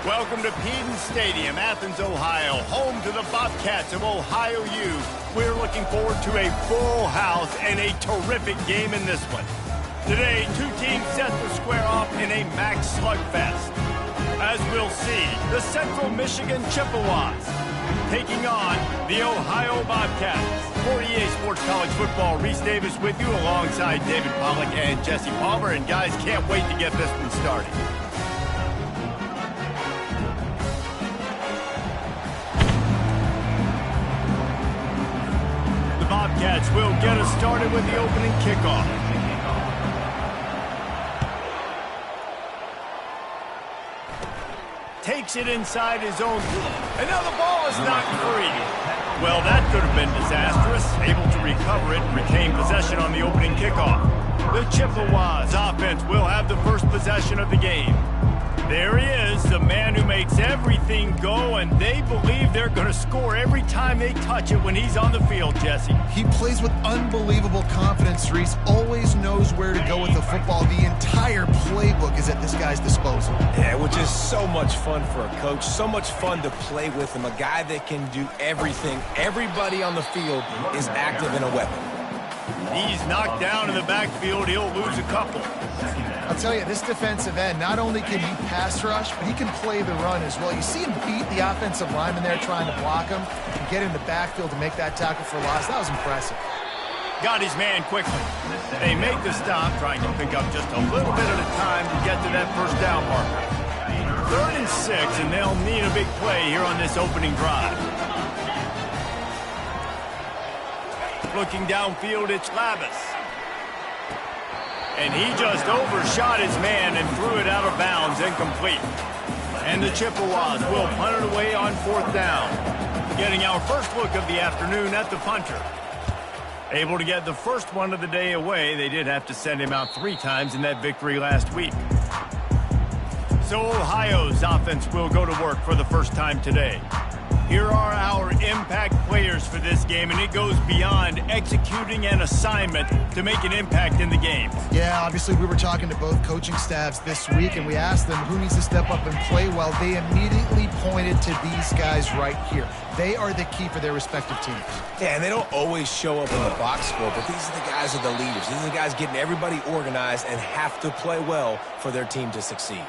Welcome to Peden Stadium, Athens, Ohio, home to the Bobcats of Ohio U. We're looking forward to a full house and a terrific game in this one. Today, two teams set to square off in a max slugfest. As we'll see, the Central Michigan Chippewas taking on the Ohio Bobcats. For EA Sports College Football, Reese Davis with you alongside David Pollack and Jesse Palmer. And guys, can't wait to get this one started. The Bobcats will get us started with the opening kickoff. Takes it inside his own. And now the ball is knocked free. Well, that could have been disastrous. Able to recover it and retain possession on the opening kickoff. The Chippewas offense will have the first possession of the game. There he is, the man who makes everything go, and they believe they're going to score every time they touch it when he's on the field, Jesse. He plays with unbelievable confidence, Reese. Always knows where to go with the football. The entire playbook is at this guy's disposal. Yeah, which is so much fun for a coach. So much fun to play with him. A guy that can do everything. Everybody on the field is active in a weapon. He's knocked down in the backfield. He'll lose a couple. I'll tell you, this defensive end, not only can he pass rush, but he can play the run as well. You see him beat the offensive lineman there trying to block him and get in the backfield to make that tackle for loss. That was impressive. Got his man quickly. They make the stop, trying to pick up just a little bit at a time to get to that first down marker. 3rd and 6, and they'll need a big play here on this opening drive. Looking downfield, it's Lavis. And he just overshot his man and threw it out of bounds, incomplete. And the Chippewas will punt it away on 4th down. Getting our first look of the afternoon at the punter. Able to get the first one of the day away. They did have to send him out 3 times in that victory last week. So Ohio's offense will go to work for the first time today. Here are our impact players for this game, and it goes beyond executing an assignment to make an impact in the game. Yeah, obviously we were talking to both coaching staffs this week, and we asked them who needs to step up and play well. They immediately pointed to these guys right here. They are the key for their respective teams. Yeah, and they don't always show up in the box score, but these are the guys who are the leaders. These are the guys getting everybody organized and have to play well for their team to succeed.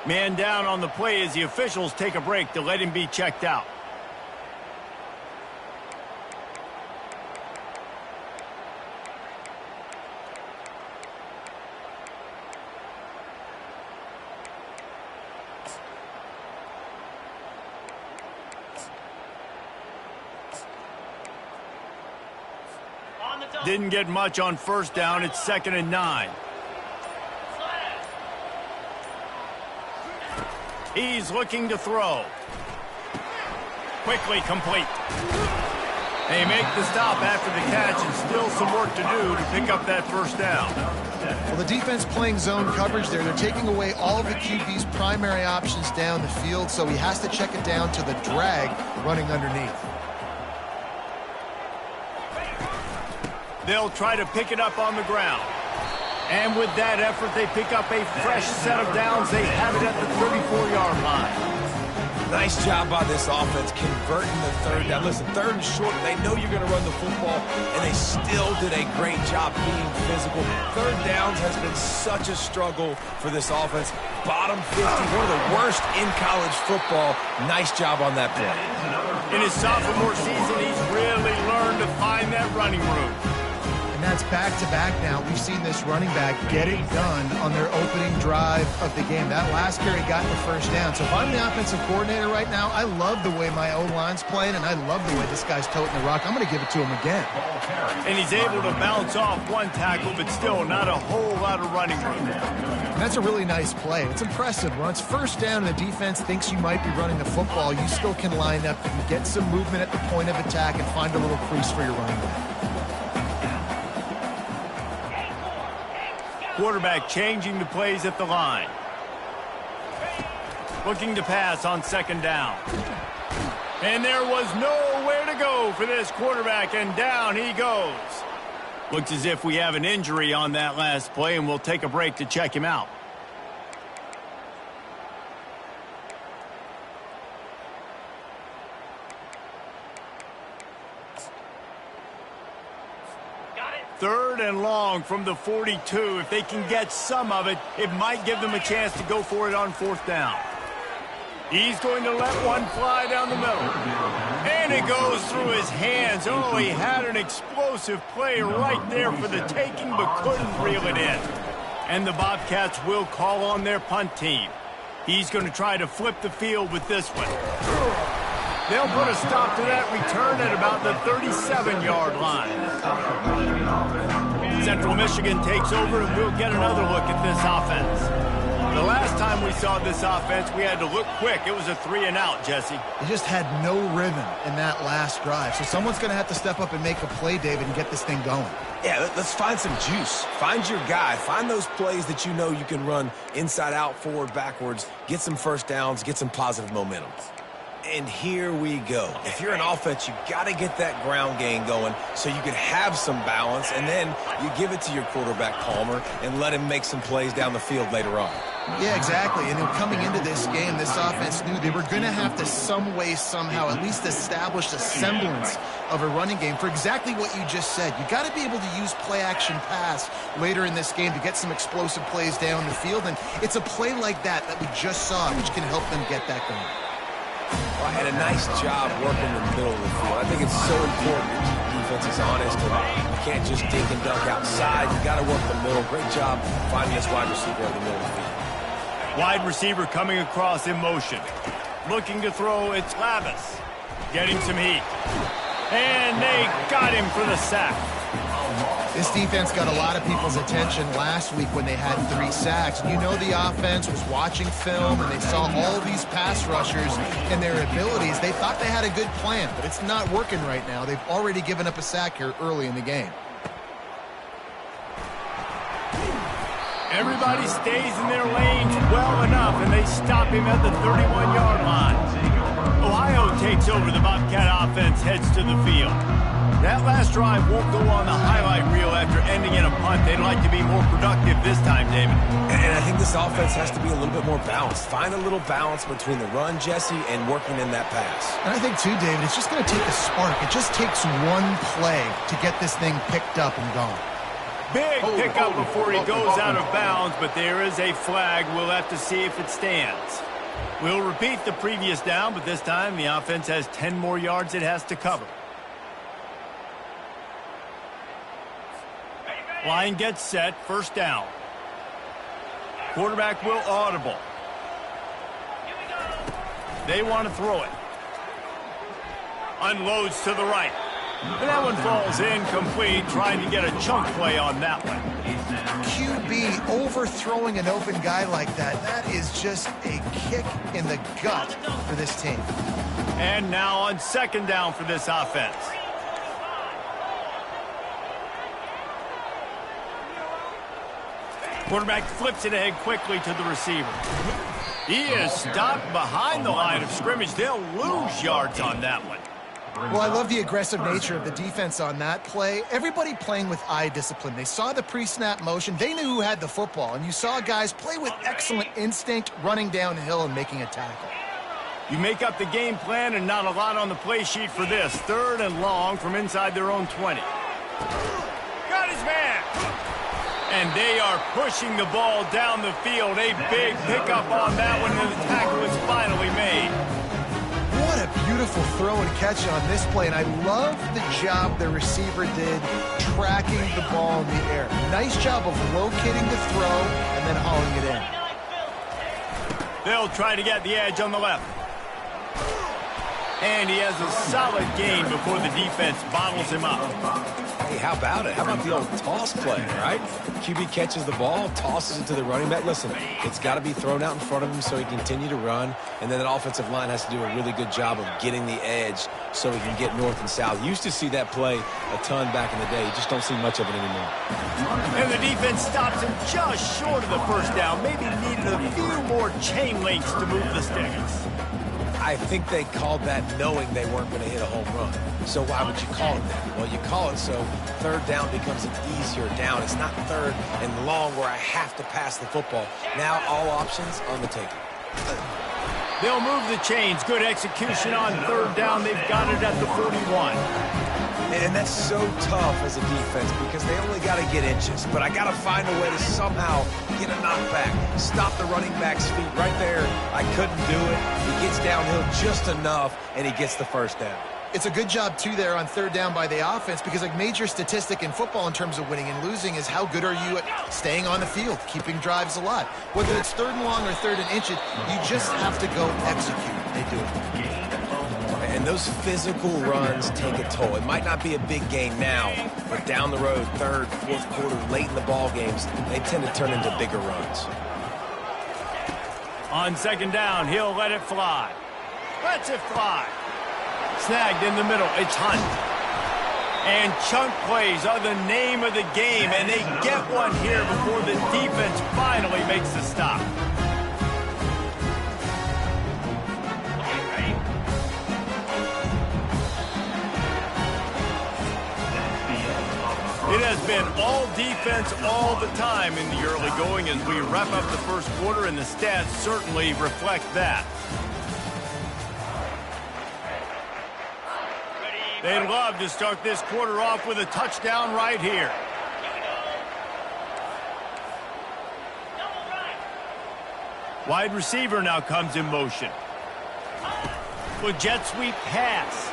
Man down on the play as the officials take a break to let him be checked out. Didn't get much on 1st down. It's 2nd and 9. He's looking to throw. Quickly complete. They make the stop after the catch, and still some work to do to pick up that 1st down. Well, the defense playing zone coverage there. They're taking away all of the QB's primary options down the field, so he has to check it down to the drag running underneath. They'll try to pick it up on the ground. And with that effort, they pick up a fresh set of downs. They have it at the 34-yard line. Nice job by this offense converting the 3rd down. Listen, 3rd and short, they know you're going to run the football, and they still did a great job being physical. 3rd downs has been such a struggle for this offense. Bottom 50, one of the worst in college football. Nice job on that play. In his sophomore season, he's really learned to find that running room. And that's back-to-back now. We've seen this running back get it done on their opening drive of the game. That last carry got the 1st down. So if I'm the offensive coordinator right now, I love the way my O-line's playing, and I love the way this guy's toting the rock. I'm going to give it to him again. And he's able to bounce off 1 tackle, but still not a whole lot of running room. And that's a really nice play. It's impressive. When it's 1st down and the defense thinks you might be running the football, you still can line up and get some movement at the point of attack and find a little crease for your running back. Quarterback changing the plays at the line. Looking to pass on 2nd down. And there was nowhere to go for this quarterback, and down he goes. Looks as if we have an injury on that last play, and we'll take a break to check him out. 3rd and long from the 42. If they can get some of it, it might give them a chance to go for it on 4th down. He's going to let one fly down the middle. And it goes through his hands. Oh, he had an explosive play right there for the taking, but couldn't reel it in. And the Bobcats will call on their punt team. He's going to try to flip the field with this one. They'll put a stop to that return at about the 37-yard line. Central Michigan takes over, and we'll get another look at this offense. The last time we saw this offense, we had to look quick. It was a 3-and-out, Jesse. He just had no rhythm in that last drive. So someone's going to have to step up and make a play, David, and get this thing going. Yeah, let's find some juice. Find your guy. Find those plays that you know you can run inside out, forward, backwards. Get some first downs. Get some positive momentum. And here we go. If you're an offense, you got to get that ground game going so you can have some balance, and then you give it to your quarterback, Palmer, and let him make some plays down the field later on. Yeah, exactly. And coming into this game, this offense knew they were going to have to some way, somehow, at least establish a semblance of a running game for exactly what you just said. You got to be able to use play-action pass later in this game to get some explosive plays down the field, and it's a play like that we just saw, which can help them get that going. Well, I had a nice job working in the middle of the field. I think it's so important to keep defenses honest, and you can't just dink and dunk outside. You got to work the middle. Great job finding this wide receiver in the middle of the field. Wide receiver coming across in motion. Looking to throw, it's Lavis. Getting some heat. And they got him for the sack. This defense got a lot of people's attention last week when they had 3 sacks. You know the offense was watching film, and they saw all these pass rushers and their abilities. They thought they had a good plan, but it's not working right now. They've already given up a sack here early in the game. Everybody stays in their lanes well enough, and they stop him at the 31-yard line. Ohio takes over. The Bobcat offense heads to the field. That last drive won't go on the highlight reel after ending in a punt. They'd like to be more productive this time, David. And I think this offense has to be a little bit more balanced. Find a little balance between the run, Jesse, and working in that pass. And I think, too, David, it's just going to take a spark. It just takes one play to get this thing picked up and gone. Big pickup before he goes out of bounds, but there is a flag. We'll have to see if it stands. We'll repeat the previous down, but this time the offense has 10 more yards it has to cover. Line gets set, 1st down. Quarterback will audible. They want to throw it. Unloads to the right. And that one falls incomplete, trying to get a chunk play on that one. QB overthrowing an open guy like that is just a kick in the gut for this team. And now on 2nd down for this offense. Quarterback flips it ahead quickly to the receiver. He is stopped behind the line of scrimmage. They'll lose yards on that one. Well, I love the aggressive nature of the defense on that play. Everybody playing with eye discipline. They saw the pre-snap motion. They knew who had the football, and you saw guys play with excellent instinct, running downhill and making a tackle. You make up the game plan, and not a lot on the play sheet for this. 3rd and long from inside their own 20. Got his man. And they are pushing the ball down the field. A big pickup on that one, and the tackle is finally made. What a beautiful throw and catch on this play, and I love the job the receiver did tracking the ball in the air. Nice job of locating the throw and then hauling it in. They'll try to get the edge on the left. And he has a solid gain before the defense bottles him up. Hey, how about it? How about the old toss play, right? QB catches the ball, tosses it to the running back. Listen, it's got to be thrown out in front of him so he can continue to run, and then that offensive line has to do a really good job of getting the edge so he can get north and south. Used to see that play a ton back in the day. You just don't see much of it anymore. And the defense stops him just short of the 1st down. Maybe needed a few more chain links to move the sticks. I think they called that knowing they weren't going to hit a home run. So why would you call it that? Well, you call it so 3rd down becomes an easier down. It's not 3rd and long where I have to pass the football. Now all options on the table. They'll move the chains. Good execution on 3rd down. They've got it at the 41. And that's so tough as a defense because they only got to get inches. But I got to find a way to somehow get a knockback, stop the running back's feet right there. I couldn't do it. He gets downhill just enough, and he gets the first down. It's a good job, too, there on third down by the offense because a major statistic in football in terms of winning and losing is how good are you at staying on the field, keeping drives alive. Whether it's third and long or third and inches, you just have to go execute. They do it. And those physical runs take a toll. It might not be a big gain now, but down the road, third, fourth quarter, late in the ball games, they tend to turn into bigger runs. On second down, he'll let it fly. Lets it fly. Snagged in the middle. It's Hunt. And chunk plays are the name of the game, and they get one here before the defense finally makes the stop. It has been all defense all the time in the early going as we wrap up the first quarter, and the stats certainly reflect that. They'd love to start this quarter off with a touchdown right here. Wide receiver now comes in motion. With jet sweep pass.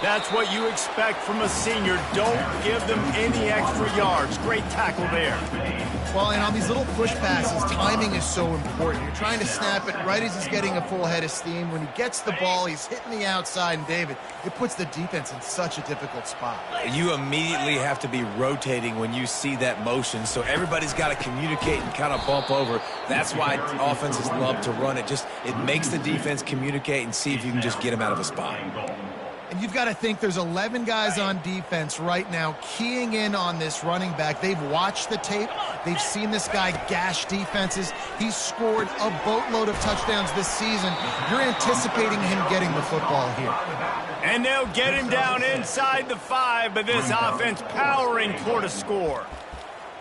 That's what you expect from a senior. Don't give them any extra yards. Great tackle there. Well, and on these little push passes, timing is so important. You're trying to snap it right as he's getting a full head of steam. When he gets the ball, he's hitting the outside, and David, it puts the defense in such a difficult spot. You immediately have to be rotating when you see that motion, so everybody's got to communicate and kind of bump over. That's why offenses love to run it. It makes the defense communicate and see if you can just get him out of a spot. And you've got to think there's 11 guys on defense right now keying in on this running back. They've watched the tape. They've seen this guy gash defenses. He's scored a boatload of touchdowns this season. You're anticipating him getting the football here. And they'll get him down inside the 5, but this offense powering toward a score.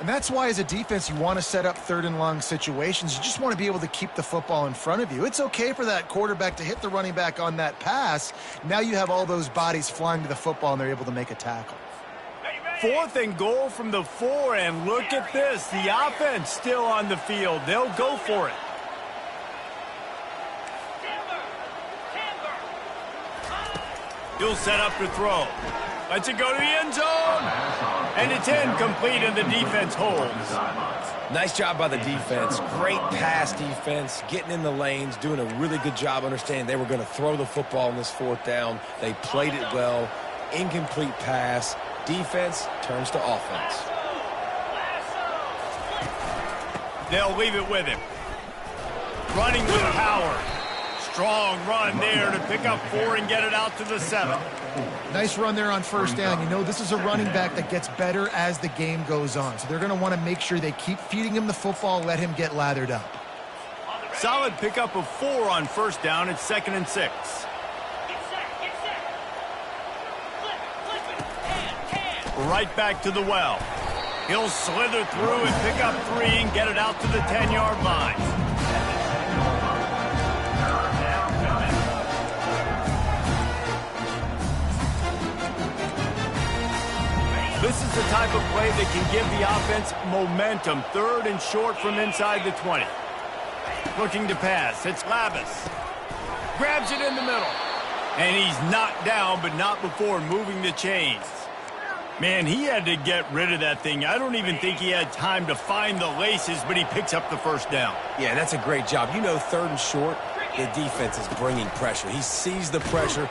And that's why, as a defense, you want to set up third and long situations. You just want to be able to keep the football in front of you. It's okay for that quarterback to hit the running back on that pass. Now you have all those bodies flying to the football, and they're able to make a tackle. 4th and goal from the 4, and look at this. The offense still on the field. They'll go for it. He'll set up to throw. Lets it go to the end zone. And it's incomplete, and the defense holds. Nice job by the defense. Great pass defense, getting in the lanes, doing a really good job understanding they were going to throw the football on this 4th down. They played it well. Incomplete pass. Defense turns to offense. They'll leave it with him. Running with power. Strong run there to pick up 4 and get it out to the 7. Nice run there on first down. You know, this is a running back that gets better as the game goes on. So they're going to want to make sure they keep feeding him the football, let him get lathered up. Solid pickup of 4 on first down. It's 2nd and 6. Right back to the well. He'll slither through and pick up 3 and get it out to the 10-yard line. This is the type of play that can give the offense momentum. 3rd and short from inside the 20. Looking to pass. It's Lavis. Grabs it in the middle. And he's knocked down, but not before moving the chains. Man, he had to get rid of that thing. I don't even think he had time to find the laces, but he picks up the first down. Yeah, that's a great job. You know, 3rd and short, the defense is bringing pressure. He sees the pressure.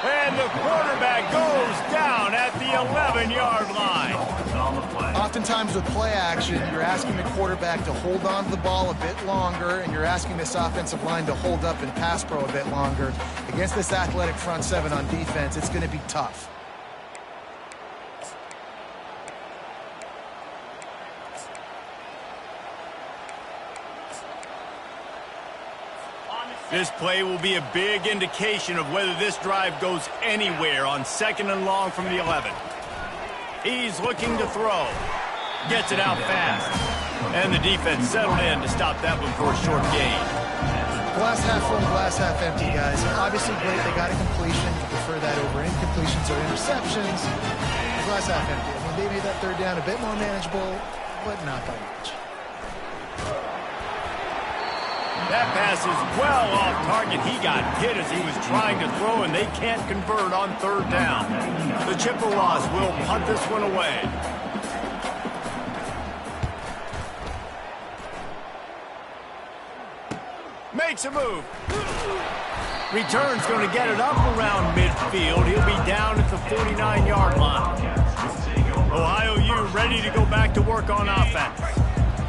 And the quarterback goes down at the 11-yard line. Oftentimes with play action, you're asking the quarterback to hold on to the ball a bit longer, and you're asking this offensive line to hold up in pass pro a bit longer. Against this athletic front 7 on defense, it's going to be tough. This play will be a big indication of whether this drive goes anywhere on 2nd and long from the 11. He's looking to throw. Gets it out fast. And the defense settled in to stop that one for a short gain. Glass half full, glass half empty, guys. Obviously great, they got a completion. The prefer that over incompletions or interceptions. Glass half empty. I mean, they made that third down a bit more manageable, but not by much. That pass is well off target. He got hit as he was trying to throw, and they can't convert on third down. The Chippewas will punt this one away. Makes a move. Return's going to get it up around midfield. He'll be down at the 49-yard line. Ohio U ready to go back to work on offense.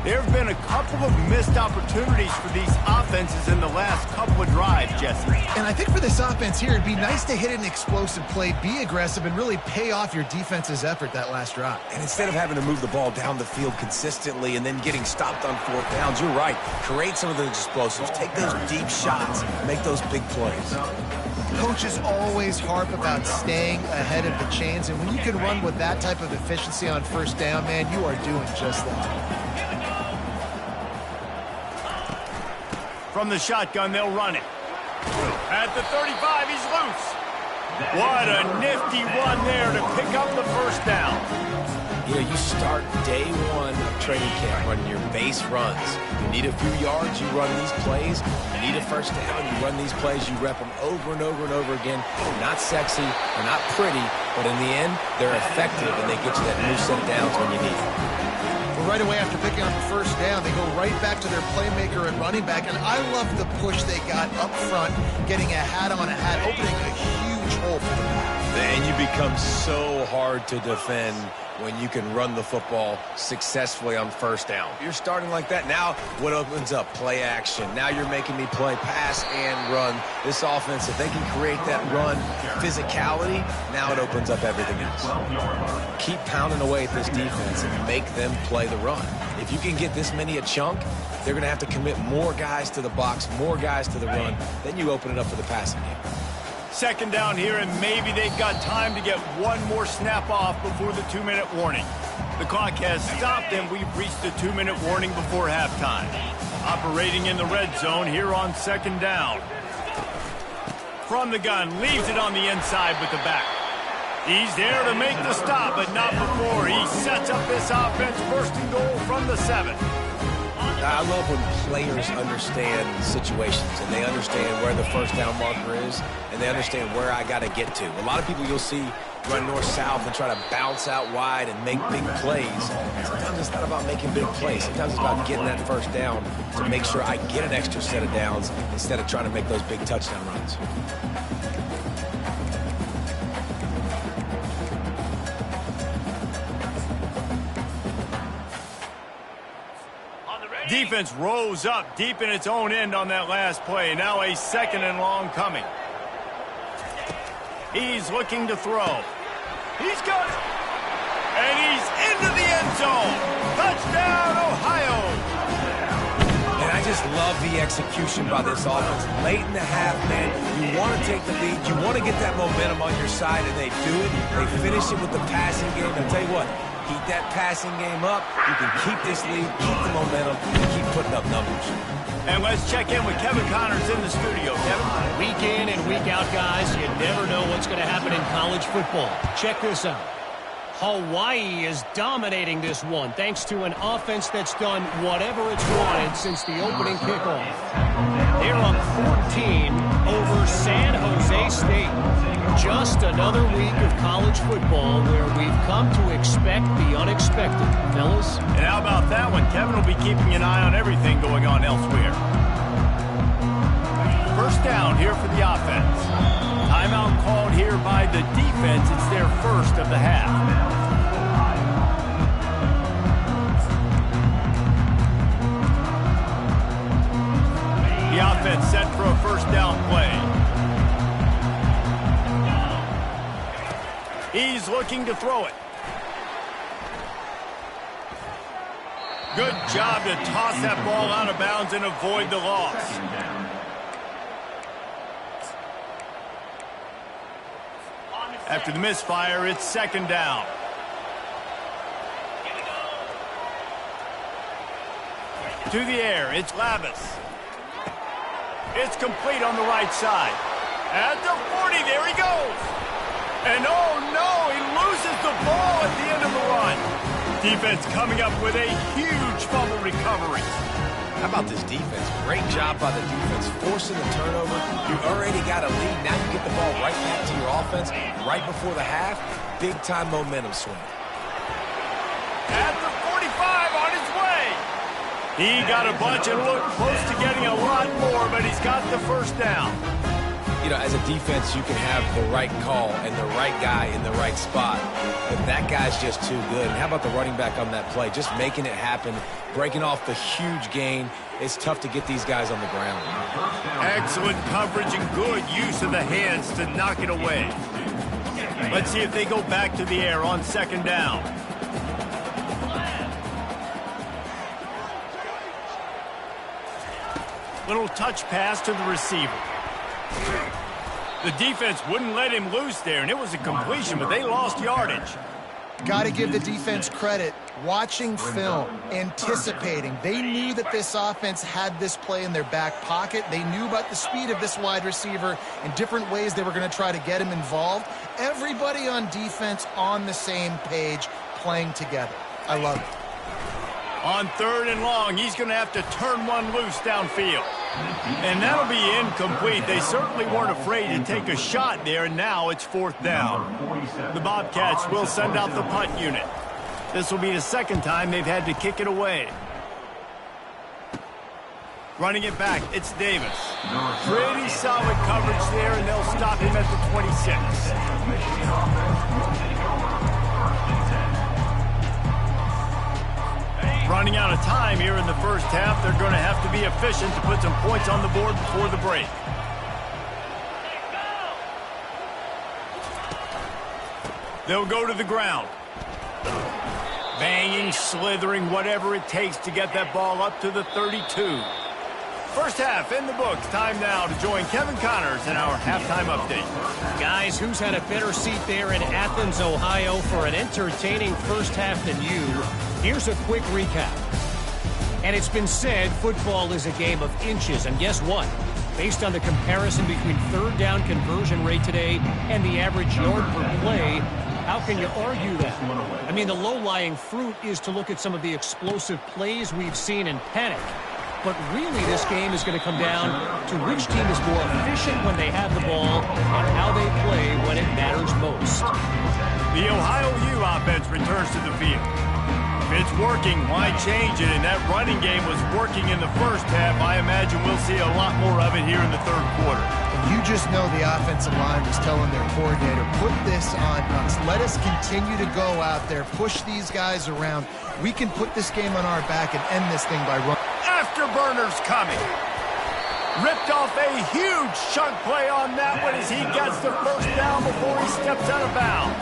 There have been a couple of missed opportunities for these offenses in the last couple of drives, Jesse. And I think for this offense here, it'd be nice to hit an explosive play, be aggressive, and really pay off your defense's effort that last drive. And instead of having to move the ball down the field consistently and then getting stopped on fourth downs, you're right. Create some of those explosives. Take those deep shots. Make those big plays. Coaches always harp about staying ahead of the chains, and when you can run with that type of efficiency on first down, man, you are doing just that. From the shotgun, they'll run it. At the 35, he's loose. What a nifty run there to pick up the first down. You know, you start day one of training camp running your base runs. You need a few yards, you run these plays. You need a first down, you run these plays. You rep them over and over and over again. They're not sexy, they're not pretty, but in the end, they're effective, and they get you that new set of downs when you need it. Right away after picking up the first down, they go right back to their playmaker and running back. And I love the push they got up front, getting a hat on a hat, opening a huge hole for them. Then you become so hard to defend when you can run the football successfully on first down. You're starting like that. Now what opens up? Play action. Now you're making me play pass and run. This offense, if they can create that run physicality, now it opens up everything else. Keep pounding away at this defense and make them play the run. If you can get this many a chunk, they're going to have to commit more guys to the box, more guys to the run. Then you open it up for the passing game. Second down here, and maybe they've got time to get one more snap off before the 2-minute warning. The clock has stopped, and we've reached the 2-minute warning before halftime. Operating in the red zone here on second down. From the gun, leaves it on the inside with the back. He's there to make the stop, but not before. He sets up this offense, first and goal from the 7. I love when players understand situations and they understand where the first down marker is and they understand where I got to get to. A lot of people you'll see run north-south and try to bounce out wide and make big plays. Sometimes it's not about making big plays. Sometimes it's about getting that first down to make sure I get an extra set of downs instead of trying to make those big touchdown runs. Defense rose up deep in its own end on that last play. Now a second and long coming. He's looking to throw. He's got it. And he's into the end zone. Touchdown, Ohio. And I just love the execution by this offense. Late in the half, man, you want to take the lead. You want to get that momentum on your side, and they do it. They finish it with the passing game. I'll tell you what, keep that passing game up. You can keep this lead, keep the momentum, and keep putting up numbers. And let's check in with Kevin Connors in the studio. Kevin? Week in and week out, guys, you never know what's going to happen in college football. Check this out. Hawaii is dominating this one thanks to an offense that's done whatever it's wanted since the opening kickoff. They're up 14 over San Jose State. Just another week of college football where we've come to expect the unexpected, fellas. And how about that one? Kevin will be keeping an eye on everything going on elsewhere. First down here for the offense. Timeout called here by the defense. It's their first of the half. The offense set for a first down play. He's looking to throw it. Good job to toss that ball out of bounds and avoid the loss. After the misfire, it's second down. To the air, it's Lavis. It's complete on the right side. At the 40, there he goes. And oh no, he loses the ball at the end of the run. Defense coming up with a huge fumble recovery. How about this defense? Great job by the defense forcing the turnover. You already got a lead. Now you get the ball right back to your offense right before the half. Big-time momentum swing. At the 45 on his way. He got a bunch and looked close to getting a lot more, but he's got the first down. You know, as a defense, you can have the right call and the right guy in the right spot. But that guy's just too good. And how about the running back on that play? Just making it happen, breaking off the huge gain. It's tough to get these guys on the ground. Excellent coverage and good use of the hands to knock it away. Let's see if they go back to the air on second down. Little touch pass to the receiver. The defense wouldn't let him loose there, and it was a completion, but they lost yardage. Got to give the defense credit. Watching film, anticipating. They knew that this offense had this play in their back pocket. They knew about the speed of this wide receiver and different ways they were going to try to get him involved. Everybody on defense on the same page, playing together. I love it. On third and long, he's going to have to turn one loose downfield. And that'll be incomplete. They certainly weren't afraid to take a shot there, and now it's fourth down. The Bobcats will send out the punt unit. This will be the second time they've had to kick it away. Running it back, it's Davis. Pretty solid coverage there, and they'll stop him at the 26. Running out of time here in the first half. They're going to have to be efficient to put some points on the board before the break. They'll go to the ground. Banging, slithering, whatever it takes to get that ball up to the 32. First half in the books. Time now to join Kevin Connors in our halftime update. Guys, who's had a better seat there in Athens, Ohio for an entertaining first half than you? Here's a quick recap. And it's been said football is a game of inches. And guess what? Based on the comparison between third down conversion rate today and the average yard per play, how can you argue that? I mean, the low-lying fruit is to look at some of the explosive plays we've seen in panic. But really, this game is going to come down to which team is more efficient when they have the ball and how they play when it matters most. The Ohio U offense returns to the field. If it's working, why change it? And that running game was working in the first half. I imagine we'll see a lot more of it here in the third quarter. You just know the offensive line was telling their coordinator, put this on us. Let us continue to go out there, push these guys around. We can put this game on our back and end this thing by running. Afterburners coming. Ripped off a huge chunk play on that one as he gets the first down before he steps out of bounds.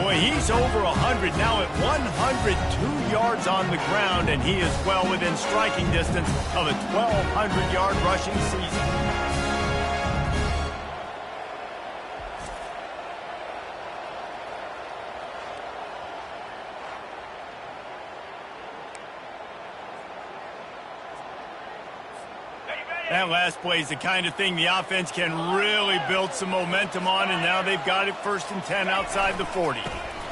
Boy, he's over 100 now at 102 yards on the ground, and he is well within striking distance of a 1,200-yard rushing season. That last play is the kind of thing the offense can really build some momentum on, and now they've got it first and 10 outside the 40.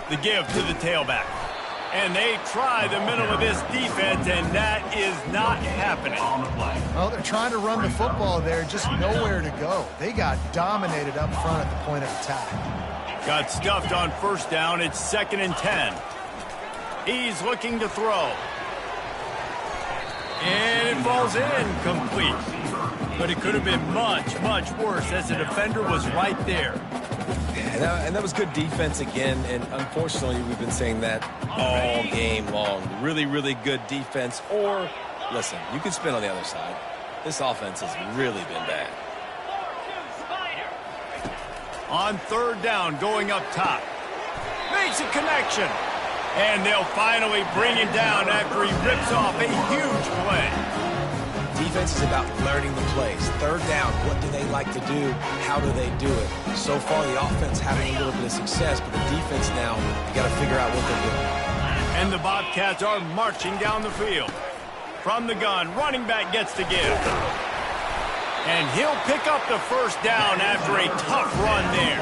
The give to the tailback. And they try the middle of this defense, and that is not happening. Well, they're trying to run the football there, just nowhere to go. They got dominated up front at the point of attack. Got stuffed on first down. It's second and 10. He's looking to throw. And it falls in complete. But it could have been much, much worse as the defender was right there. And that was good defense again, and unfortunately we've been saying that all game long. Really, really good defense. Or, listen, you could spin on the other side. This offense has really been bad. On third down, going up top. Makes a connection. And they'll finally bring him down after he rips off a huge play. Defense is about learning the plays. Third down, what do they like to do? How do they do it? So far, the offense having a little bit of success, but the defense now, you got to figure out what they're doing. And the Bobcats are marching down the field. From the gun, running back gets to give. And he'll pick up the first down after a tough run there.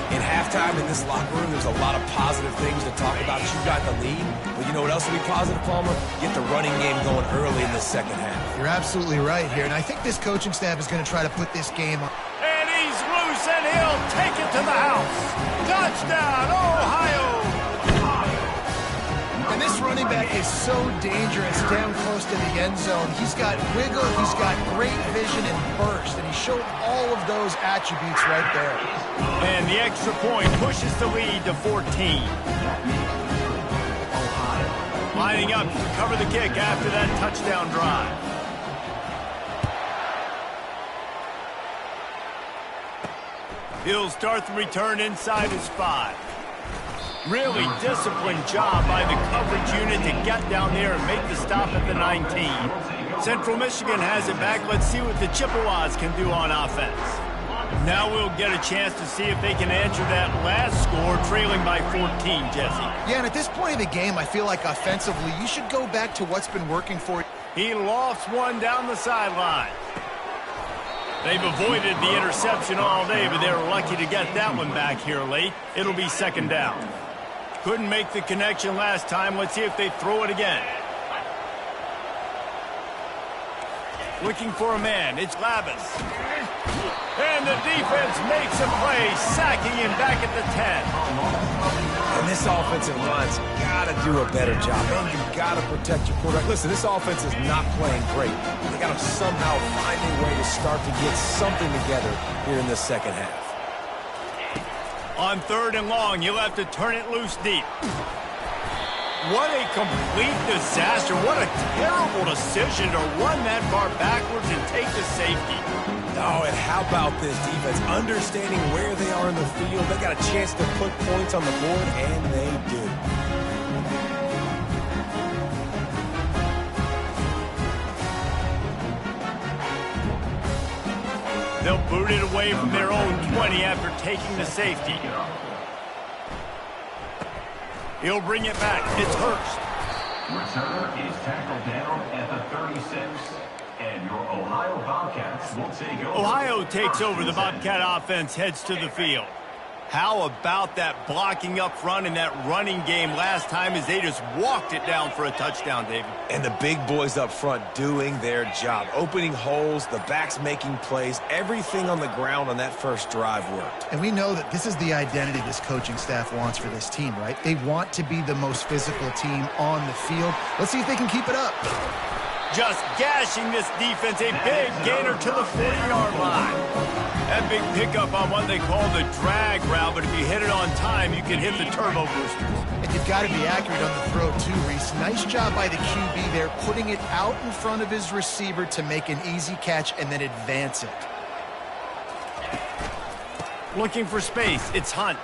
In halftime in this locker room, there's a lot of positive things to talk about. You got the lead, but you know what else will be positive, Palmer? Get the running game going early in the second half. You're absolutely right here, and I think this coaching staff is going to try to put this game on. And he's loose, and he'll take it to the house. Touchdown, Ohio! And this running back is so dangerous down close to the end zone. He's got wiggle, he's got great vision and burst, and he showed all of those attributes right there. And the extra point pushes the lead to 14. Lining up to cover the kick after that touchdown drive. He'll start the return inside his 5. Really disciplined job by the coverage unit to get down there and make the stop at the 19. Central Michigan has it back. Let's see what the Chippewas can do on offense. Now we'll get a chance to see if they can answer that last score, trailing by 14, Jesse. Yeah, and at this point of the game, I feel like offensively, you should go back to what's been working for you. He lofts one down the sideline. They've avoided the interception all day, but they were lucky to get that one back here late. It'll be second down. Couldn't make the connection last time. Let's see if they throw it again. Looking for a man. It's Labus. And the defense makes a play, sacking him back at the 10. And this offensive line's got to do a better job. And you've got to protect your quarterback. Listen, this offense is not playing great. They got to somehow find a way to start to get something together here in the second half. On 3rd and long, you'll have to turn it loose deep. What a complete disaster. What a terrible decision to run that far backwards and take the safety. Oh, and how about this defense? Understanding where they are in the field. They got a chance to put points on the board, and they do. They'll boot it away from their own 20 after taking the safety. He'll bring it back. It's Hurst. Returner is tackled down at the 36. And your Ohio Bobcats will take over. Ohio takes over. The Bobcat offense heads to the field. How about that blocking up front in that running game last time as they just walked it down for a touchdown, David? And the big boys up front doing their job. Opening holes, the backs making plays. Everything on the ground on that first drive worked. And we know that this is the identity this coaching staff wants for this team, right? They want to be the most physical team on the field. Let's see if they can keep it up. Just gashing this defense, a big gainer to the 40-yard line. That big pickup on what they call the drag route, but if you hit it on time, you can hit the turbo boosters. And you've got to be accurate on the throw too, Reese. Nice job by the QB there, putting it out in front of his receiver to make an easy catch and then advance it. Looking for space, it's Hunt.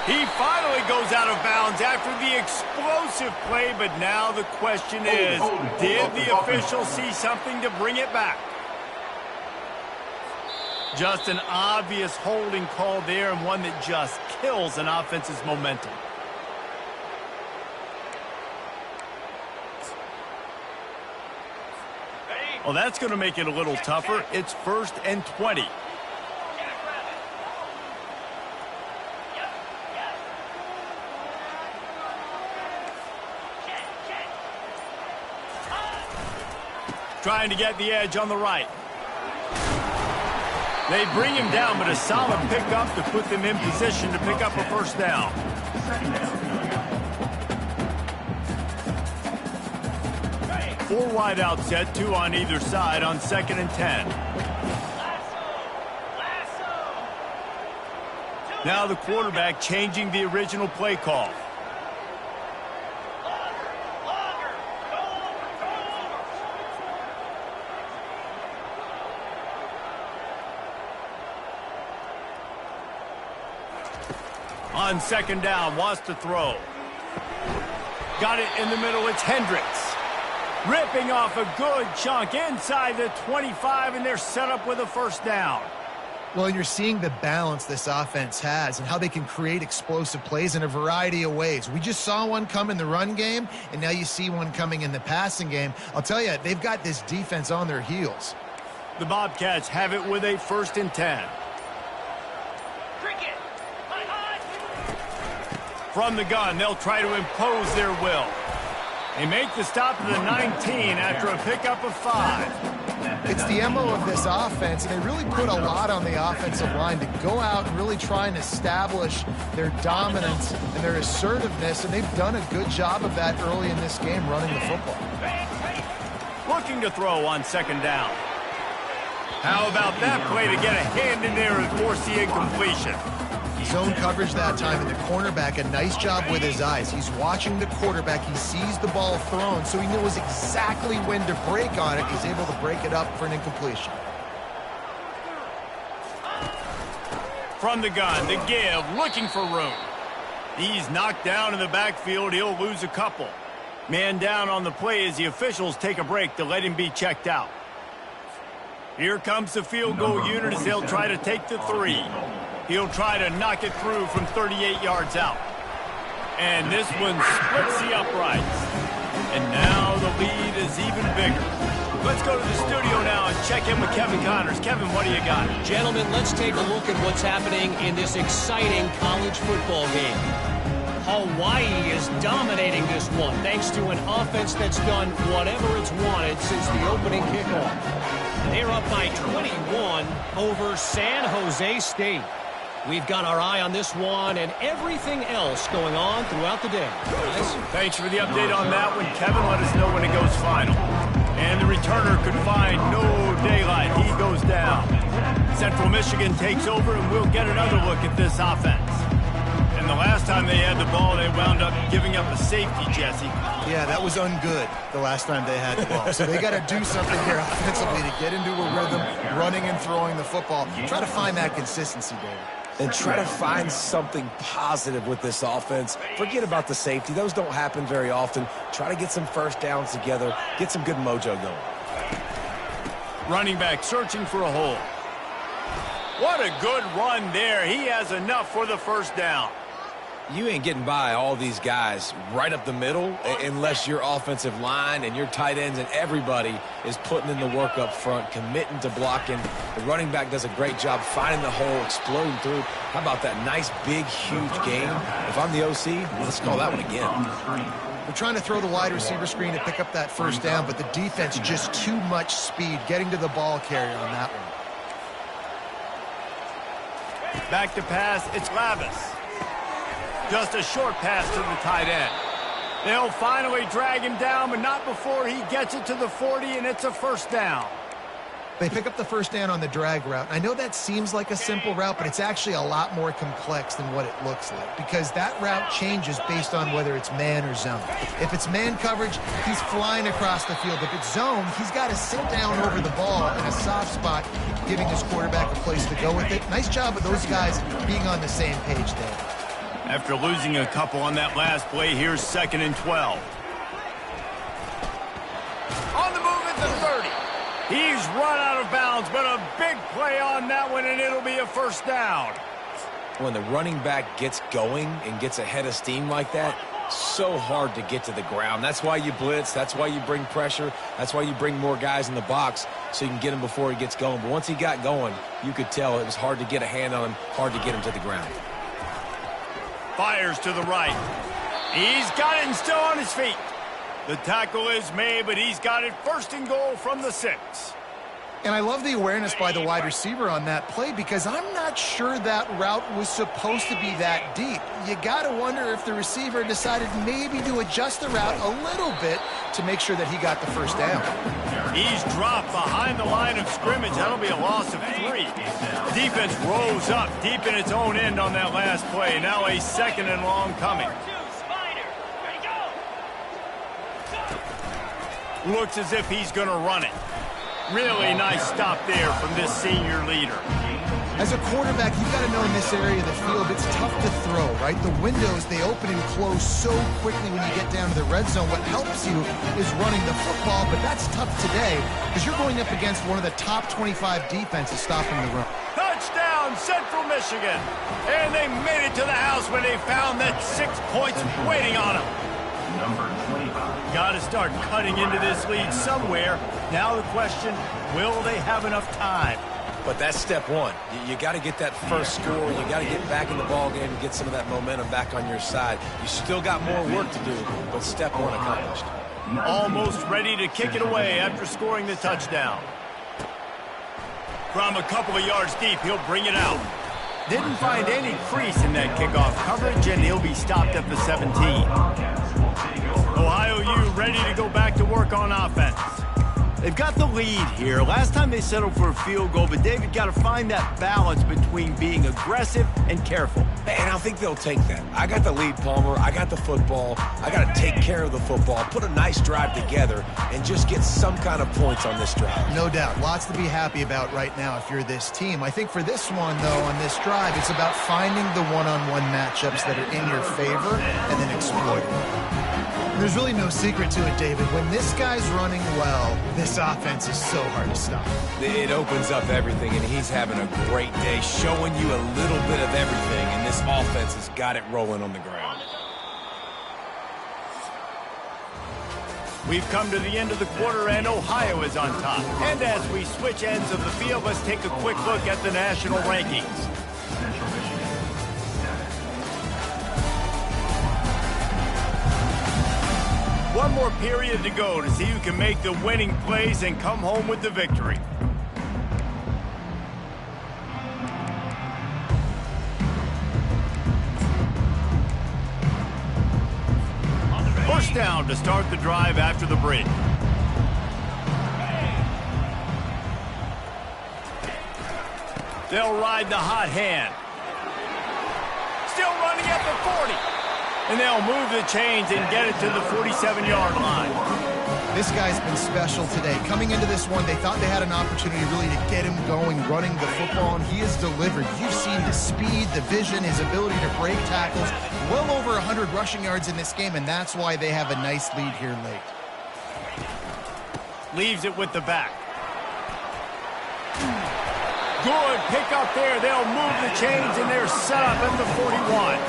He finally goes out of bounds after the explosive play, but now the question is, did the official see something to bring it back? Just an obvious holding call there, and one that just kills an offense's momentum. Well, that's going to make it a little tougher. It's 1st and 20. Trying to get the edge on the right. They bring him down, but a solid pickup to put them in position to pick up a first down. Four wide out set, 2 on either side on 2nd and 10. Now the quarterback changing the original play call. On 2nd down, wants to throw. Got it in the middle, it's Hendricks. Ripping off a good chunk inside the 25, and they're set up with a first down. Well, and you're seeing the balance this offense has and how they can create explosive plays in a variety of ways. We just saw one come in the run game, and now you see one coming in the passing game. I'll tell you, they've got this defense on their heels. The Bobcats have it with a 1st and 10. From the gun, they'll try to impose their will. They make the stop to the 19 after a pickup of 5. It's the MO of this offense, and they really put a lot on the offensive line to go out and really try and establish their dominance and their assertiveness, and they've done a good job of that early in this game running the football. Looking to throw on 2nd down. How about that play to get a hand in there and force the incompletion? Zone coverage that time, and the cornerback, a nice job with his eyes. He's watching the quarterback. He sees the ball thrown, so he knows exactly when to break on it. He's able to break it up for an incompletion. From the gun, the give, looking for room. He's knocked down in the backfield. He'll lose a couple. Man down on the play as the officials take a break to let him be checked out. Here comes the field goal unit as they'll try to take the 3. He'll try to knock it through from 38 yards out. And this one splits the uprights. And now the lead is even bigger. Let's go to the studio now and check in with Kevin Connors. Kevin, what do you got? Gentlemen, let's take a look at what's happening in this exciting college football game. Hawaii is dominating this one thanks to an offense that's done whatever it's wanted since the opening kickoff. They're up by 21 over San Jose State. We've got our eye on this one and everything else going on throughout the day. Thanks for the update on that one, Kevin. Let us know when it goes final. And the returner could find no daylight. He goes down. Central Michigan takes over, and we'll get another look at this offense. And the last time they had the ball, they wound up giving up a safety, Jesse. Yeah, that was ungood the last time they had the ball. So they got to do something here offensively to get into a rhythm, running and throwing the football. Try to find that consistency, David. And try to find something positive with this offense. Forget about the safety. Those don't happen very often. Try to get some first downs together. Get some good mojo going. Running back searching for a hole. What a good run there. He has enough for the first down. You ain't getting by all these guys right up the middle unless your offensive line and your tight ends and everybody is putting in the work up front, committing to blocking. The running back does a great job finding the hole, exploding through. How about that nice, big, huge game? If I'm the OC, let's call that one again. We're trying to throw the wide receiver screen to pick up that first down, but the defense just too much speed getting to the ball carrier on that one. Back to pass, it's Lavis. Just a short pass to the tight end. They'll finally drag him down, but not before he gets it to the 40, and it's a first down. They pick up the first down on the drag route. I know that seems like a simple route, but it's actually a lot more complex than what it looks like because that route changes based on whether it's man or zone. If it's man coverage, he's flying across the field. If it's zone, he's got to sit down over the ball in a soft spot, giving his quarterback a place to go with it. Nice job of those guys being on the same page there. After losing a couple on that last play, here's 2nd and 12. On the move at the 30. He's run out of bounds, but a big play on that one, and it'll be a first down. When the running back gets going and gets ahead of steam like that, so hard to get to the ground. That's why you blitz. That's why you bring pressure. That's why you bring more guys in the box so you can get him before he gets going. But once he got going, you could tell it was hard to get a hand on him, hard to get him to the ground. Fires to the right. He's got it and still on his feet. The tackle is made, but he's got it 1st and goal from the 6. And I love the awareness by the wide receiver on that play because I'm not sure that route was supposed to be that deep. You got to wonder if the receiver decided maybe to adjust the route a little bit to make sure that he got the first down. He's dropped behind the line of scrimmage. That'll be a loss of 3. Defense rose up deep in its own end on that last play. Now a 2nd and long coming. Looks as if he's going to run it. Really nice stop there from this senior leader. As a quarterback, you've got to know in this area of the field, it's tough to throw, right? The windows, they open and close so quickly when you get down to the red zone. What helps you is running the football, but that's tough today because you're going up against one of the top 25 defenses stopping the run. Touchdown, Central Michigan. And they made it to the house when they found that 6 points waiting on them. Number 25. Got to start cutting into this lead somewhere. Now the question, will they have enough time? But that's step one. You got to get that first score. You got to get back in the ball game and get some of that momentum back on your side. You still got more work to do, but step one accomplished. Almost ready to kick it away after scoring the touchdown. From a couple of yards deep, he'll bring it out. Didn't find any crease in that kickoff coverage, and he'll be stopped at the 17. Ohio U ready to go back to work on offense. They've got the lead here. Last time they settled for a field goal, but David got to find that balance between being aggressive and careful. And I think they'll take that. I got the lead, Palmer. I got the football. I got to take care of the football, put a nice drive together, and just get some kind of points on this drive. No doubt. Lots to be happy about right now if you're this team. I think for this one, though, on this drive, it's about finding the one-on-one matchups that are in your favor and then exploiting them. There's really no secret to it, David. When this guy's running well, this offense is so hard to stop. It opens up everything, and he's having a great day, showing you a little bit of everything, and this offense has got it rolling on the ground. We've come to the end of the quarter, and Ohio is on top. And as we switch ends of the field, let's take a quick look at the national rankings. One more period to go to see who can make the winning plays and come home with the victory. First down to start the drive after the break. They'll ride the hot hand. Still running at the 40. And they'll move the chains and get it to the 47-yard line. This guy's been special today. Coming into this one, they thought they had an opportunity really to get him going, running the football, and he has delivered. You've seen the speed, the vision, his ability to break tackles. Well over 100 rushing yards in this game, and that's why they have a nice lead here late. Leaves it with the back. Good pick up there. They'll move the chains, and they're set up at the 41.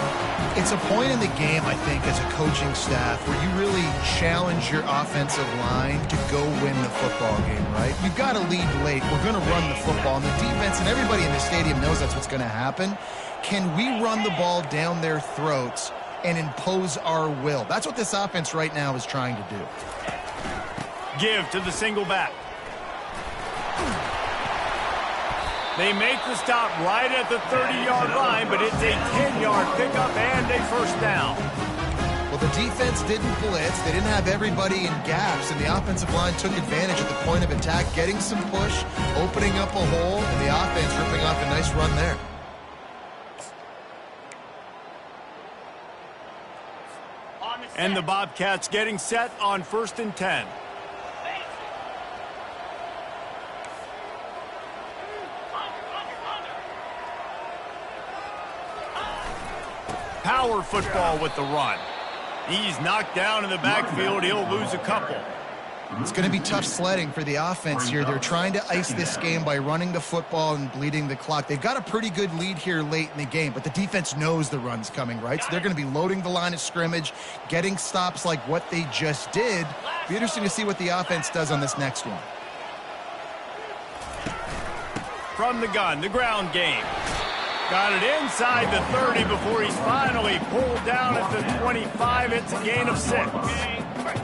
It's a point in the game, I think, as a coaching staff where you really challenge your offensive line to go win the football game, right? You've got to lead late. We're going to run the football. And the defense and everybody in the stadium knows that's what's going to happen. Can we run the ball down their throats and impose our will? That's what this offense right now is trying to do. Give to the single back. They make the stop right at the 30-yard line, but it's a 10-yard pickup and a first down. Well, the defense didn't blitz. They didn't have everybody in gaps, and the offensive line took advantage at the point of attack, getting some push, opening up a hole, and the offense ripping off a nice run there. And the Bobcats getting set on 1st and 10. Power football with the run. He's knocked down in the backfield. He'll lose a couple. It's going to be tough sledding for the offense here. They're trying to ice this game by running the football and bleeding the clock. They've got a pretty good lead here late in the game, but the defense knows the run's coming, right? So they're going to be loading the line of scrimmage, getting stops like what they just did. Be interesting to see what the offense does on this next one. From the gun, the ground game. Got it inside the 30 before he's finally pulled down at the 25. It's a gain of 6.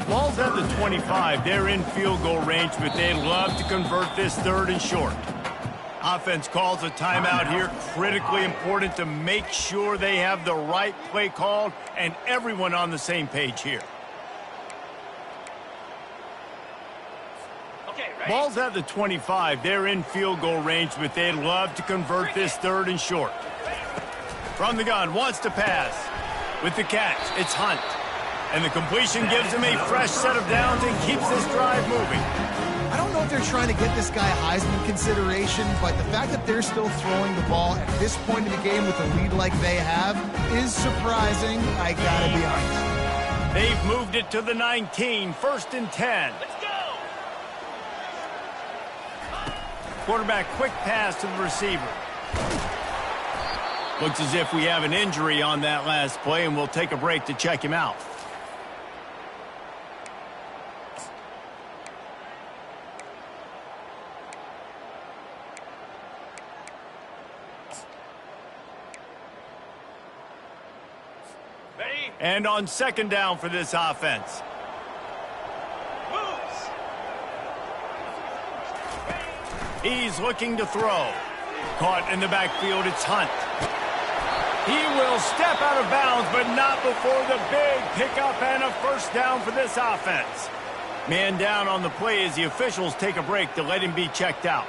Ball's at the 25. They're in field goal range, but they'd love to convert this 3rd and short. Offense calls a timeout here. Critically important to make sure they have the right play called and everyone on the same page here. Ball's at the 25. They're in field goal range, but they'd love to convert this 3rd and short. From the gun, wants to pass. With the catch, it's Hunt. And the completion gives him a fresh set of downs and keeps this drive moving. I don't know if they're trying to get this guy Heisman consideration, but the fact that they're still throwing the ball at this point in the game with a lead like they have is surprising. I gotta be honest. They've moved it to the 19, 1st and 10. Quarterback quick pass to the receiver. Looks as if we have an injury on that last play, and we'll take a break to check him out. And on second down for this offense. He's looking to throw. Caught in the backfield, it's Hunt. He will step out of bounds, but not before the big pickup and a first down for this offense. Man down on the play as the officials take a break to let him be checked out.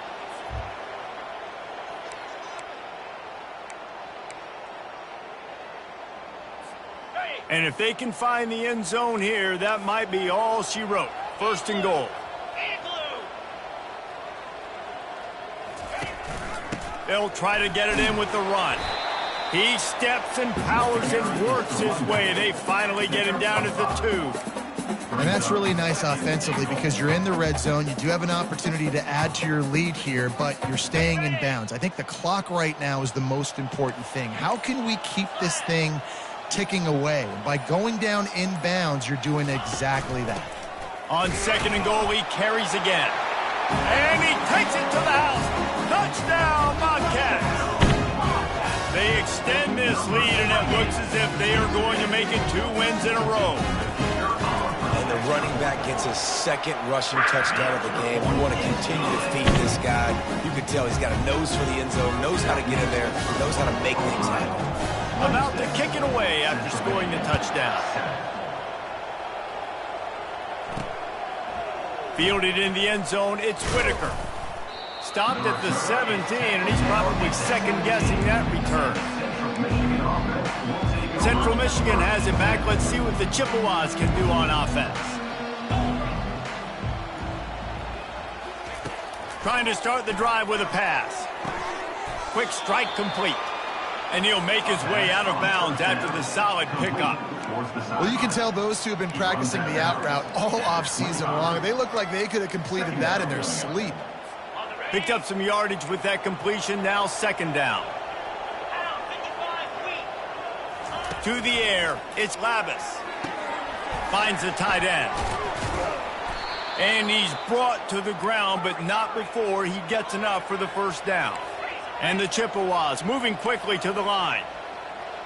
And if they can find the end zone here, that might be all she wrote. First and goal. They'll try to get it in with the run. He steps and powers and works his way. They finally get him down at the 2. And that's really nice offensively because you're in the red zone. You do have an opportunity to add to your lead here, but you're staying in bounds. I think the clock right now is the most important thing. How can we keep this thing ticking away? And by going down in bounds, you're doing exactly that. On second and goal, he carries again. And he takes it to the house. Touchdown, Bobcats. They extend this lead, and it looks as if they are going to make it 2 wins in a row. And the running back gets his second rushing touchdown of the game. You want to continue to feed this guy. You can tell he's got a nose for the end zone, knows how to get in there, knows how to make things happen. About to kick it away after scoring the touchdown. Fielded in the end zone, it's Whitaker. Stopped at the 17, and he's probably second-guessing that return. Central Michigan has it back. Let's see what the Chippewas can do on offense. Trying to start the drive with a pass. Quick strike complete. And he'll make his way out of bounds after the solid pickup. Well, you can tell those two have been practicing the out route all off-season long. They look like they could have completed that in their sleep. Picked up some yardage with that completion, now second down. To the air, it's Labus. Finds the tight end. And he's brought to the ground, but not before he gets enough for the first down. And the Chippewas moving quickly to the line.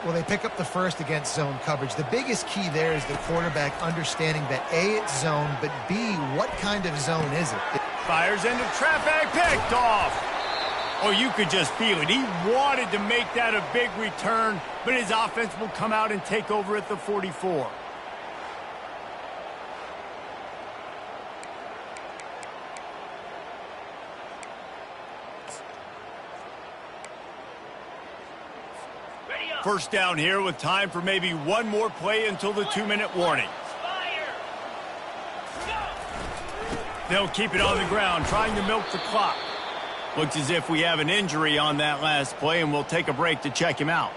Well, they pick up the first against zone coverage. The biggest key there is the quarterback understanding that A, it's zone, but B, what kind of zone is it? Fires into traffic, picked off. Oh, you could just feel it. He wanted to make that a big return, but his offense will come out and take over at the 44. First down here with time for maybe one more play until the 2-minute warning. They'll keep it on the ground, trying to milk the clock. Looks as if we have an injury on that last play, and we'll take a break to check him out.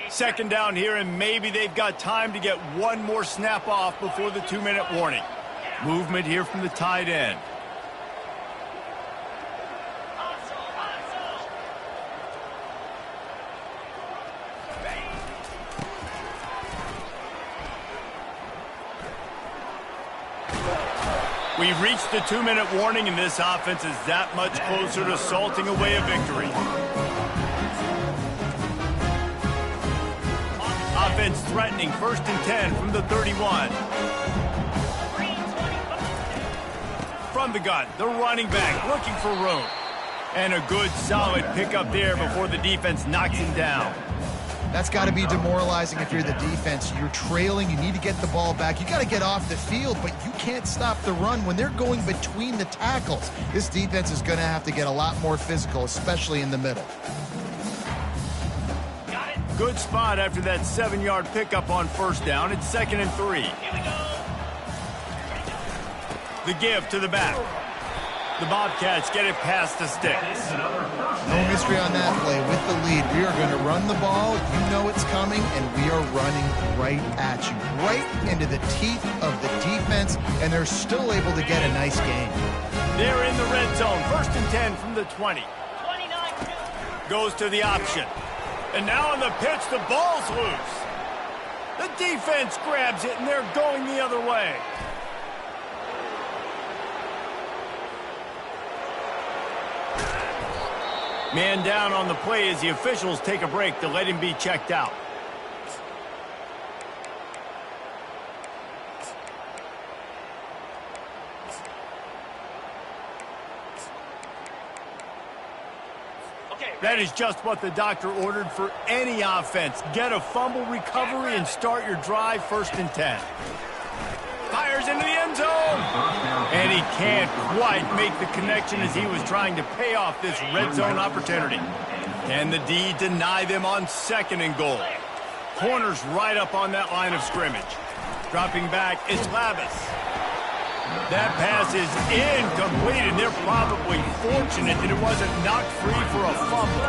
Second down here, and maybe they've got time to get one more snap off before the 2-minute warning. Movement here from the tight end. We've reached the 2-minute warning, and this offense is that much closer to salting away a victory. Offense threatening, 1st and 10 from the 31. From the gun, the running back looking for room. And a good solid pickup there before the defense knocks him down. That's got to be demoralizing if you're the defense. You're trailing. You need to get the ball back. You got to get off the field, but you can't stop the run when they're going between the tackles. This defense is going to have to get a lot more physical, especially in the middle. Good spot after that 7-yard pickup on first down. It's 2nd and 3. The give to the back. The Bobcats get it past the sticks. No mystery on that play. With the lead, we are going to run the ball. You know it's coming, and we are running right at you. Right into the teeth of the defense, and they're still able to get a nice game. They're in the red zone. 1st and 10 from the 20. Goes to the option. And now on the pitch, the ball's loose. The defense grabs it, and they're going the other way. Man down on the play as the officials take a break to let him be checked out. That is just what the doctor ordered for any offense. Get a fumble recovery and start your drive 1st and 10. Fires into the end zone. And he can't quite make the connection as he was trying to pay off this red zone opportunity. And the D deny them on 2nd and goal. Corners right up on that line of scrimmage. Dropping back is Lavis. That pass is incomplete, and they're probably fortunate that it wasn't knocked free for a fumble.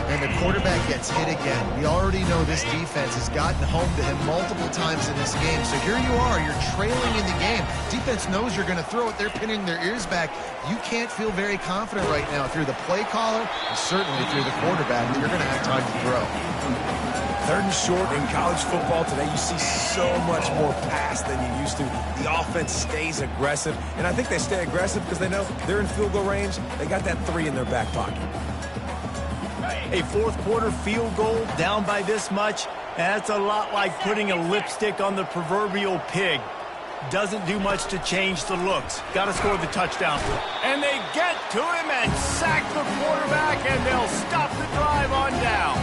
And the quarterback gets hit again. We already know this defense has gotten home to him multiple times in this game. So here you are, you're trailing in the game. Defense knows you're going to throw it. They're pinning their ears back. You can't feel very confident right now through the play caller and certainly through the quarterback that you're going to have time to throw. 3rd and short in college football today, you see so much more pass than you used to. The offense stays aggressive, and I think they stay aggressive because they know they're in field goal range. They got that 3 in their back pocket. A 4th quarter field goal down by this much, that's a lot like putting a lipstick on the proverbial pig. Doesn't do much to change the looks. Got to score the touchdown. And they get to him and sack the quarterback, and they'll stop the drive on down.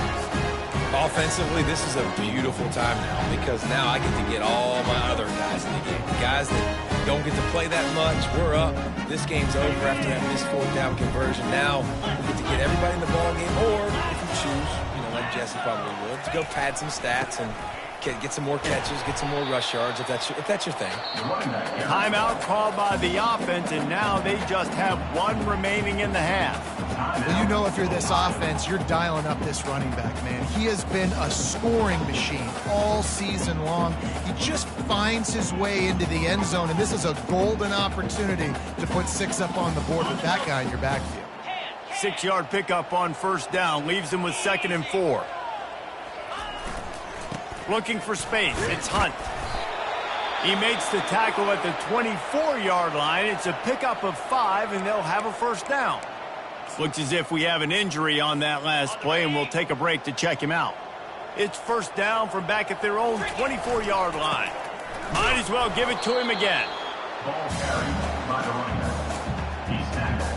Offensively, this is a beautiful time now because now I get to get all my other guys in the game. Guys that don't get to play that much, we're up. This game's over after having this 4th down conversion. Now we get to get everybody in the ball game, or if you choose, like Jesse probably would, to go pad some stats and get some more catches, get some more rush yards if that's your thing. Timeout called by the offense, and now they just have 1 remaining in the half. Well, you know if you're this offense, you're dialing up this running back, man. He has been a scoring machine all season long. He just finds his way into the end zone, and this is a golden opportunity to put 6 up on the board with that guy in your backfield. 6-yard pickup on 1st down, leaves him with 2nd and 4. Looking for space, it's Hunt. He makes the tackle at the 24-yard line. It's a pickup of 5, and they'll have a 1st down. Looks as if we have an injury on that last play, and we'll take a break to check him out. It's 1st down from back at their own 24-yard line. Might as well give it to him again. Ball carried by the running back. He's tackled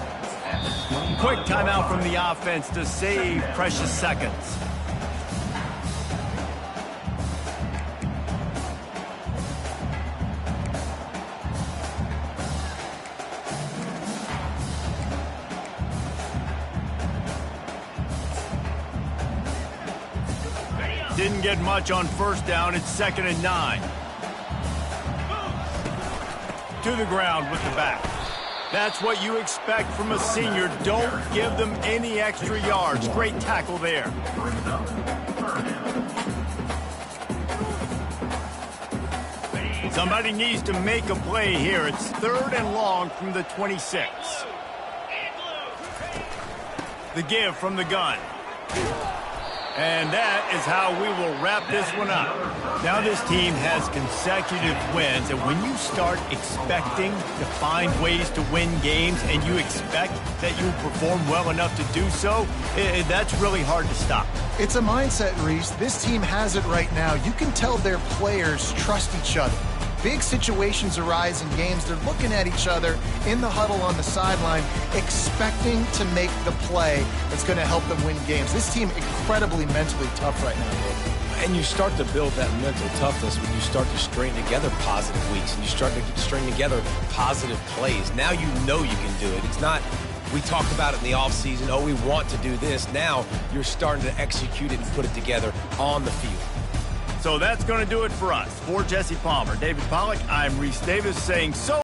at the 20. Quick timeout from the offense to save precious seconds. Didn't get much on 1st down. It's 2nd and 9. To the ground with the back. That's what you expect from a senior. Don't give them any extra yards. Great tackle there. Somebody needs to make a play here. It's 3rd and long from the 26. The give from the gun. And that is how we will wrap this one up. Now this team has consecutive wins, and when you start expecting to find ways to win games and you expect that you will perform well enough to do so, that's really hard to stop. It's a mindset, Reese. This team has it right now. You can tell their players trust each other. Big situations arise in games. They're looking at each other in the huddle on the sideline, expecting to make the play that's going to help them win games. This team incredibly mentally tough right now, Dave. And you start to build that mental toughness when you start to string together positive weeks and you start to string together positive plays. Now you know you can do it. It's not, we talked about it in the offseason, oh, we want to do this. Now you're starting to execute it and put it together on the field. So that's going to do it for us. For Jesse Palmer, David Pollack, I'm Reese Davis saying so